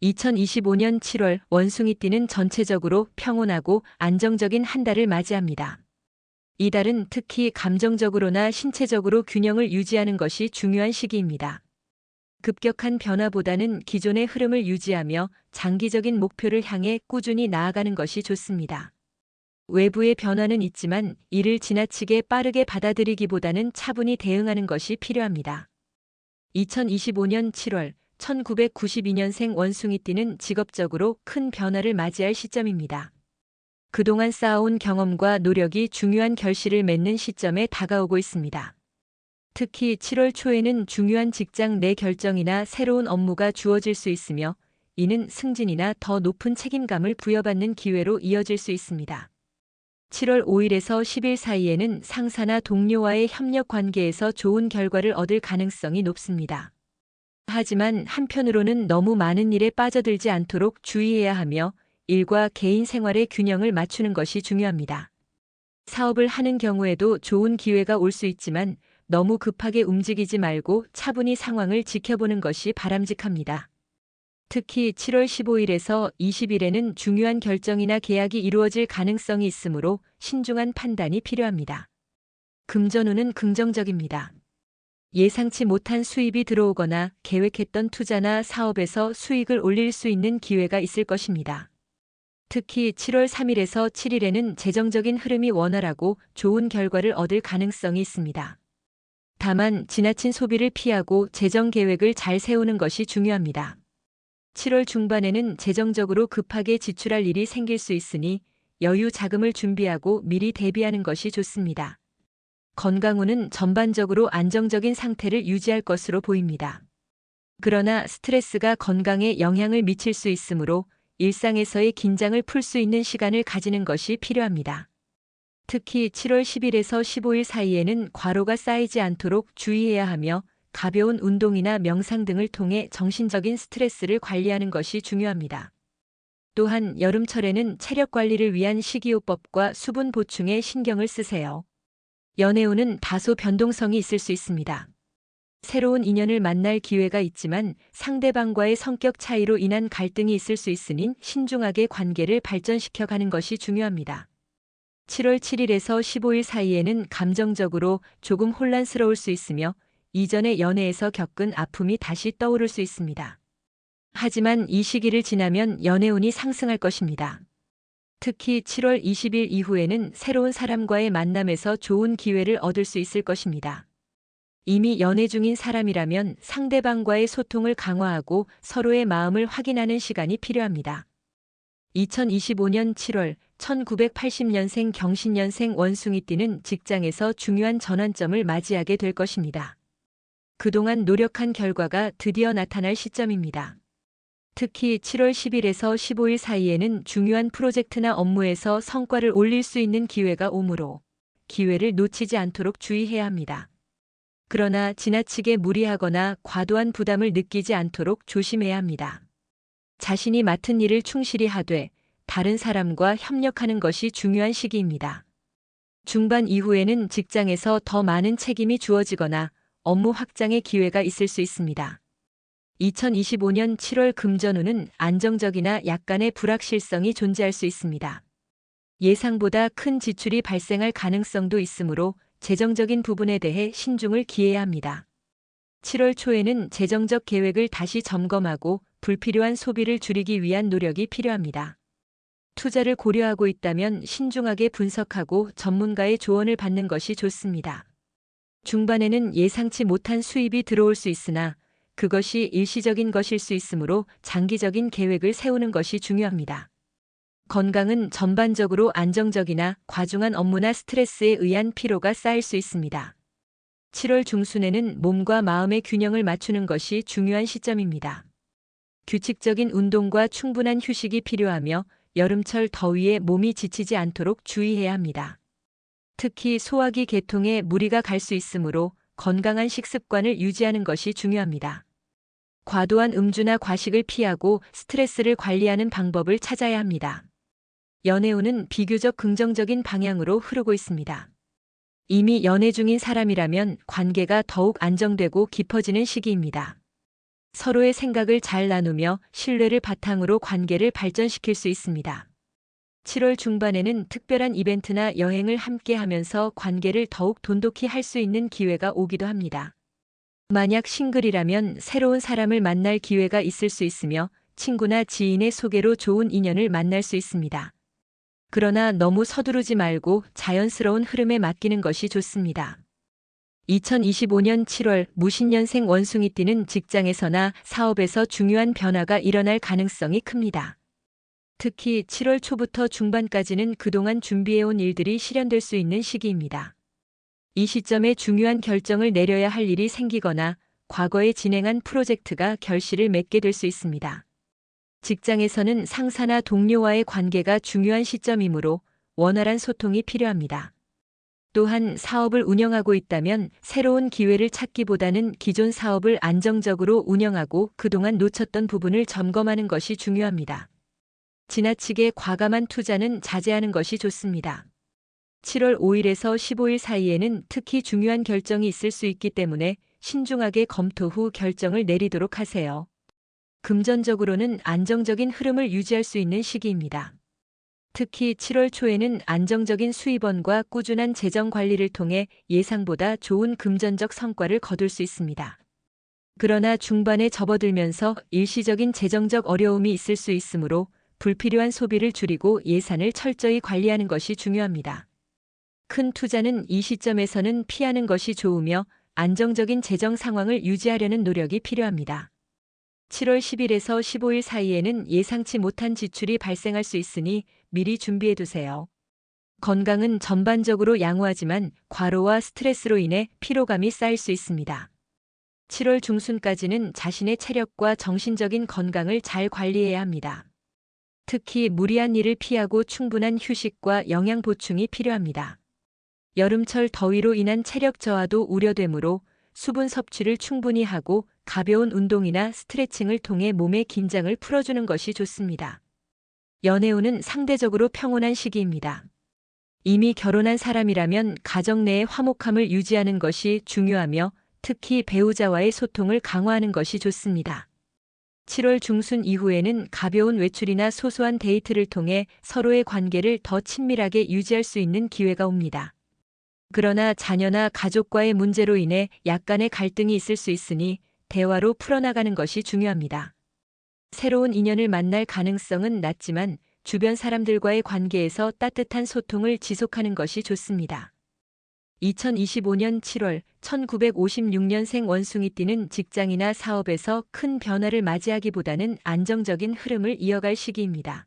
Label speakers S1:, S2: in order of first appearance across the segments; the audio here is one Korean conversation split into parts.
S1: 2025년 7월 원숭이띠는 전체적으로 평온하고 안정적인 한 달을 맞이합니다. 이 달은 특히 감정적으로나 신체적으로 균형을 유지하는 것이 중요한 시기입니다. 급격한 변화보다는 기존의 흐름을 유지하며 장기적인 목표를 향해 꾸준히 나아가는 것이 좋습니다. 외부의 변화는 있지만 이를 지나치게 빠르게 받아들이기보다는 차분히 대응하는 것이 필요합니다. 2025년 7월 1992년생 원숭이띠는 직업적으로 큰 변화를 맞이할 시점입니다. 그동안 쌓아온 경험과 노력이 중요한 결실을 맺는 시점에 다가오고 있습니다. 특히 7월 초에는 중요한 직장 내 결정이나 새로운 업무가 주어질 수 있으며 이는 승진이나 더 높은 책임감을 부여받는 기회로 이어질 수 있습니다. 7월 5일에서 10일 사이에는 상사나 동료와의 협력 관계에서 좋은 결과를 얻을 가능성이 높습니다. 하지만 한편으로는 너무 많은 일에 빠져들지 않도록 주의해야 하며 일과 개인 생활의 균형을 맞추는 것이 중요합니다. 사업을 하는 경우에도 좋은 기회가 올 수 있지만 너무 급하게 움직이지 말고 차분히 상황을 지켜보는 것이 바람직합니다. 특히 7월 15일에서 20일에는 중요한 결정이나 계약이 이루어질 가능성이 있으므로 신중한 판단이 필요합니다. 금전운은 긍정적입니다. 예상치 못한 수입이 들어오거나 계획했던 투자나 사업에서 수익을 올릴 수 있는 기회가 있을 것입니다. 특히 7월 3일에서 7일에는 재정적인 흐름이 원활하고 좋은 결과를 얻을 가능성이 있습니다. 다만 지나친 소비를 피하고 재정 계획을 잘 세우는 것이 중요합니다. 7월 중반에는 재정적으로 급하게 지출할 일이 생길 수 있으니 여유 자금을 준비하고 미리 대비하는 것이 좋습니다. 건강운은 전반적으로 안정적인 상태를 유지할 것으로 보입니다. 그러나 스트레스가 건강에 영향을 미칠 수 있으므로 일상에서의 긴장을 풀 수 있는 시간을 가지는 것이 필요합니다. 특히 7월 10일에서 15일 사이에는 과로가 쌓이지 않도록 주의해야 하며 가벼운 운동이나 명상 등을 통해 정신적인 스트레스를 관리하는 것이 중요합니다. 또한 여름철에는 체력 관리를 위한 식이요법과 수분 보충에 신경을 쓰세요. 연애운은 다소 변동성이 있을 수 있습니다. 새로운 인연을 만날 기회가 있지만 상대방과의 성격 차이로 인한 갈등이 있을 수 있으니 신중하게 관계를 발전시켜 가는 것이 중요합니다. 7월 7일에서 15일 사이에는 감정적으로 조금 혼란스러울 수 있으며 이전의 연애에서 겪은 아픔이 다시 떠오를 수 있습니다. 하지만 이 시기를 지나면 연애운이 상승할 것입니다. 특히 7월 20일 이후에는 새로운 사람과의 만남에서 좋은 기회를 얻을 수 있을 것입니다. 이미 연애 중인 사람이라면 상대방과의 소통을 강화하고 서로의 마음을 확인하는 시간이 필요합니다. 2025년 7월 1980년생 경신년생 원숭이띠는 직장에서 중요한 전환점을 맞이하게 될 것입니다. 그동안 노력한 결과가 드디어 나타날 시점입니다. 특히 7월 10일에서 15일 사이에는 중요한 프로젝트나 업무에서 성과를 올릴 수 있는 기회가 오므로 기회를 놓치지 않도록 주의해야 합니다. 그러나 지나치게 무리하거나 과도한 부담을 느끼지 않도록 조심해야 합니다. 자신이 맡은 일을 충실히 하되 다른 사람과 협력하는 것이 중요한 시기입니다. 중반 이후에는 직장에서 더 많은 책임이 주어지거나 업무 확장의 기회가 있을 수 있습니다. 2025년 7월 금전운은 안정적이나 약간의 불확실성이 존재할 수 있습니다. 예상보다 큰 지출이 발생할 가능성도 있으므로 재정적인 부분에 대해 신중을 기해야 합니다. 7월 초에는 재정적 계획을 다시 점검하고 불필요한 소비를 줄이기 위한 노력이 필요합니다. 투자를 고려하고 있다면 신중하게 분석하고 전문가의 조언을 받는 것이 좋습니다. 중반에는 예상치 못한 수입이 들어올 수 있으나 그것이 일시적인 것일 수 있으므로 장기적인 계획을 세우는 것이 중요합니다. 건강은 전반적으로 안정적이나 과중한 업무나 스트레스에 의한 피로가 쌓일 수 있습니다. 7월 중순에는 몸과 마음의 균형을 맞추는 것이 중요한 시점입니다. 규칙적인 운동과 충분한 휴식이 필요하며 여름철 더위에 몸이 지치지 않도록 주의해야 합니다. 특히 소화기 계통에 무리가 갈 수 있으므로 건강한 식습관을 유지하는 것이 중요합니다. 과도한 음주나 과식을 피하고 스트레스를 관리하는 방법을 찾아야 합니다. 연애운은 비교적 긍정적인 방향으로 흐르고 있습니다. 이미 연애 중인 사람이라면 관계가 더욱 안정되고 깊어지는 시기입니다. 서로의 생각을 잘 나누며 신뢰를 바탕으로 관계를 발전시킬 수 있습니다. 7월 중반에는 특별한 이벤트나 여행을 함께 하면서 관계를 더욱 돈독히 할 수 있는 기회가 오기도 합니다. 만약 싱글이라면 새로운 사람을 만날 기회가 있을 수 있으며 친구나 지인의 소개로 좋은 인연을 만날 수 있습니다. 그러나 너무 서두르지 말고 자연스러운 흐름에 맡기는 것이 좋습니다. 2025년 7월 무신년생 원숭이띠는 직장에서나 사업에서 중요한 변화가 일어날 가능성이 큽니다. 특히 7월 초부터 중반까지는 그동안 준비해온 일들이 실현될 수 있는 시기입니다. 이 시점에 중요한 결정을 내려야 할 일이 생기거나 과거에 진행한 프로젝트가 결실을 맺게 될 수 있습니다. 직장에서는 상사나 동료와의 관계가 중요한 시점이므로 원활한 소통이 필요합니다. 또한 사업을 운영하고 있다면 새로운 기회를 찾기보다는 기존 사업을 안정적으로 운영하고 그동안 놓쳤던 부분을 점검하는 것이 중요합니다. 지나치게 과감한 투자는 자제하는 것이 좋습니다. 7월 5일에서 15일 사이에는 특히 중요한 결정이 있을 수 있기 때문에 신중하게 검토 후 결정을 내리도록 하세요. 금전적으로는 안정적인 흐름을 유지할 수 있는 시기입니다. 특히 7월 초에는 안정적인 수입원과 꾸준한 재정 관리를 통해 예상보다 좋은 금전적 성과를 거둘 수 있습니다. 그러나 중반에 접어들면서 일시적인 재정적 어려움이 있을 수 있으므로 불필요한 소비를 줄이고 예산을 철저히 관리하는 것이 중요합니다. 큰 투자는 이 시점에서는 피하는 것이 좋으며 안정적인 재정 상황을 유지하려는 노력이 필요합니다. 7월 10일에서 15일 사이에는 예상치 못한 지출이 발생할 수 있으니 미리 준비해 두세요. 건강은 전반적으로 양호하지만 과로와 스트레스로 인해 피로감이 쌓일 수 있습니다. 7월 중순까지는 자신의 체력과 정신적인 건강을 잘 관리해야 합니다. 특히 무리한 일을 피하고 충분한 휴식과 영양 보충이 필요합니다. 여름철 더위로 인한 체력 저하도 우려되므로 수분 섭취를 충분히 하고 가벼운 운동이나 스트레칭을 통해 몸의 긴장을 풀어주는 것이 좋습니다. 연애 운은 상대적으로 평온한 시기입니다. 이미 결혼한 사람이라면 가정 내의 화목함을 유지하는 것이 중요하며 특히 배우자와의 소통을 강화하는 것이 좋습니다. 7월 중순 이후에는 가벼운 외출이나 소소한 데이트를 통해 서로의 관계를 더 친밀하게 유지할 수 있는 기회가 옵니다. 그러나 자녀나 가족과의 문제로 인해 약간의 갈등이 있을 수 있으니 대화로 풀어나가는 것이 중요합니다. 새로운 인연을 만날 가능성은 낮지만 주변 사람들과의 관계에서 따뜻한 소통을 지속하는 것이 좋습니다. 2025년 7월 1956년생 원숭이띠는 직장이나 사업에서 큰 변화를 맞이하기보다는 안정적인 흐름을 이어갈 시기입니다.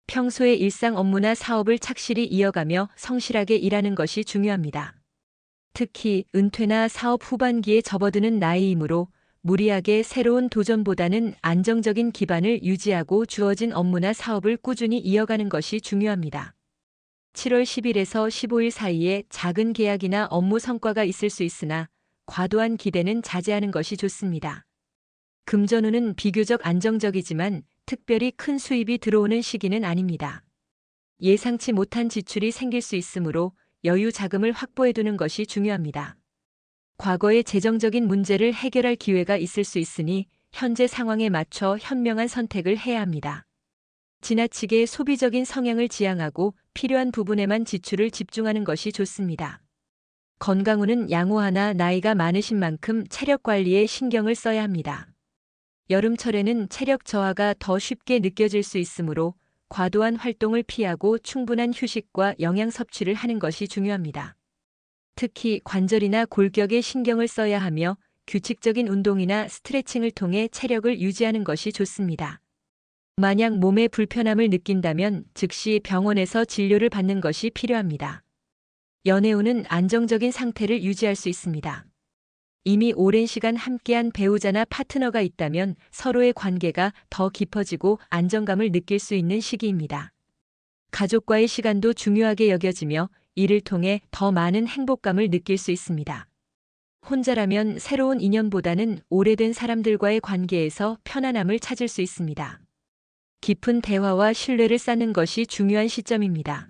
S1: 평소의 일상 업무나 사업을 착실히 이어가며 성실하게 일하는 것이 중요합니다. 특히 은퇴나 사업 후반기에 접어드는 나이이므로 무리하게 새로운 도전보다는 안정적인 기반을 유지하고 주어진 업무나 사업을 꾸준히 이어가는 것이 중요합니다. 7월 10일에서 15일 사이에 작은 계약이나 업무 성과가 있을 수 있으나 과도한 기대는 자제하는 것이 좋습니다. 금전운은 비교적 안정적이지만 특별히 큰 수입이 들어오는 시기는 아닙니다. 예상치 못한 지출이 생길 수 있으므로 여유 자금을 확보해두는 것이 중요합니다. 과거의 재정적인 문제를 해결할 기회가 있을 수 있으니 현재 상황에 맞춰 현명한 선택을 해야 합니다. 지나치게 소비적인 성향을 지향하고 필요한 부분에만 지출을 집중하는 것이 좋습니다. 건강운은 양호하나 나이가 많으신 만큼 체력 관리에 신경을 써야 합니다. 여름철에는 체력 저하가 더 쉽게 느껴질 수 있으므로 과도한 활동을 피하고 충분한 휴식과 영양 섭취를 하는 것이 중요합니다. 특히 관절이나 골격에 신경을 써야 하며 규칙적인 운동이나 스트레칭을 통해 체력을 유지하는 것이 좋습니다. 만약 몸에 불편함을 느낀다면 즉시 병원에서 진료를 받는 것이 필요합니다. 연애운은 안정적인 상태를 유지할 수 있습니다. 이미 오랜 시간 함께한 배우자나 파트너가 있다면 서로의 관계가 더 깊어지고 안정감을 느낄 수 있는 시기입니다. 가족과의 시간도 중요하게 여겨지며 이를 통해 더 많은 행복감을 느낄 수 있습니다. 혼자라면 새로운 인연보다는 오래된 사람들과의 관계에서 편안함을 찾을 수 있습니다. 깊은 대화와 신뢰를 쌓는 것이 중요한 시점입니다.